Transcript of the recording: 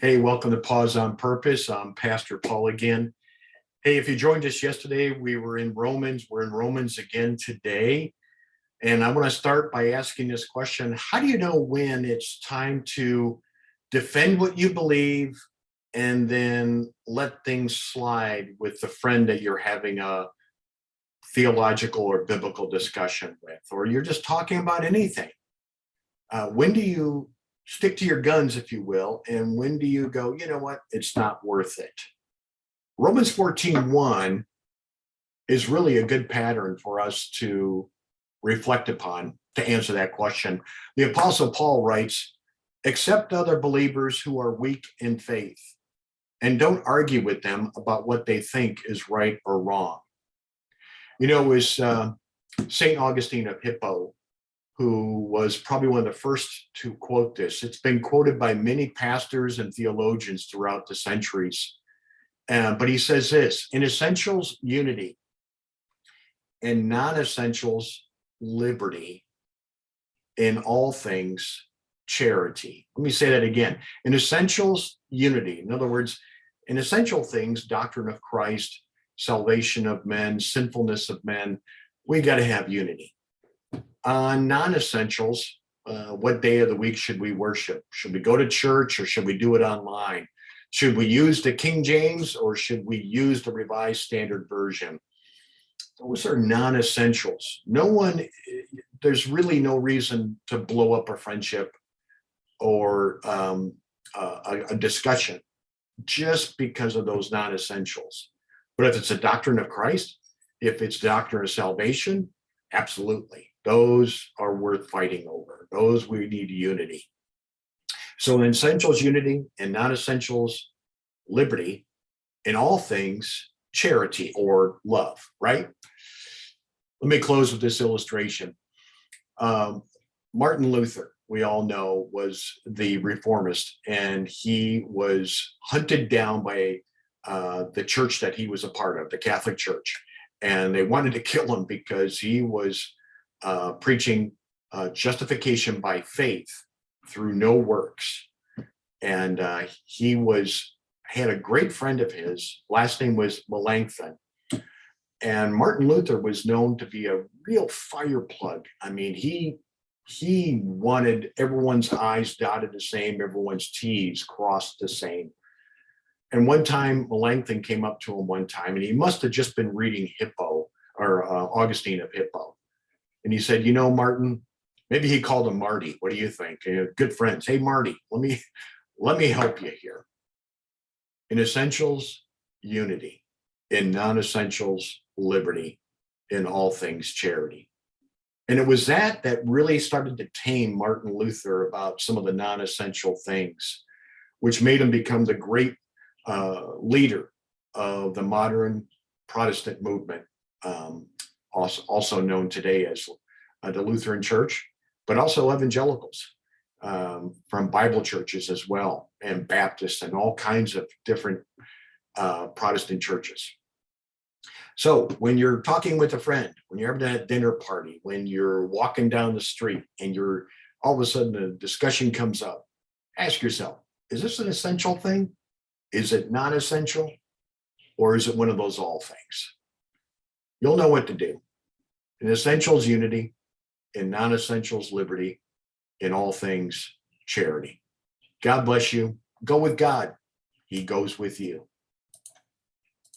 Hey, welcome to Pause on Purpose. I'm Pastor Paul again. Hey, if you joined us yesterday, we were in Romans. We're in Romans again today. And I want to start by asking this question. How do you know when it's time to defend what you believe and then let things slide with the friend that you're having a theological or biblical discussion with, or you're just talking about anything? When do you stick to your guns, if you will, and when do you go, you know what, it's not worth it? Romans 14:1 is really a good pattern for us to reflect upon to answer that question. The Apostle Paul writes, accept other believers who are weak in faith and don't argue with them about what they think is right or wrong. You know, it was St. Augustine of Hippo who was probably one of the first to quote this. It's been quoted by many pastors and theologians throughout the centuries. But he says this: in essentials, unity; in non-essentials, liberty; in all things, charity. Let me say that again. In essentials, unity. In other words, in essential things, doctrine of Christ, salvation of men, sinfulness of men, we got to have unity. On non-essentials, what day of the week should we worship? Should we go to church or should we do it online? Should we use the King James or should we use the Revised Standard Version? Those are non-essentials. There's really no reason to blow up a friendship or a discussion just because of those non-essentials. But if it's a doctrine of Christ, if it's doctrine of salvation, absolutely. Those are worth fighting over. Those we need unity. So in essentials, unity; in non-essentials, liberty; in all things, charity or love, right? Let me close with this illustration. Martin Luther, we all know, was the reformist, and he was hunted down by the church that he was a part of, the Catholic Church. And they wanted to kill him because he was preaching justification by faith through no works. And he had a great friend of his, last name was Melanchthon. And Martin Luther was known to be a real fire plug. I mean, he wanted everyone's I's dotted the same, everyone's T's crossed the same. And one time, Melanchthon came up to him one time, and he must have just been reading Hippo or Augustine of Hippo. And he said, you know, Martin, maybe he called him Marty. What do you think? Good friends. Hey, Marty, let me help you here. In essentials, unity; in non-essentials, liberty; in all things, charity. And it was that really started to tame Martin Luther about some of the non-essential things, which made him become the great leader of the modern Protestant movement, also known today as the Lutheran Church, but also evangelicals from Bible churches as well, and Baptists and all kinds of different Protestant churches. So when you're talking with a friend, when you're having that dinner party, when you're walking down the street and you're all of a sudden a discussion comes up, ask yourself, is this an essential thing? Is it non-essential? Or is it one of those all things? You'll know what to do. In essentials, unity; in non-essentials, liberty; in all things, charity. God bless you. Go with God. He goes with you.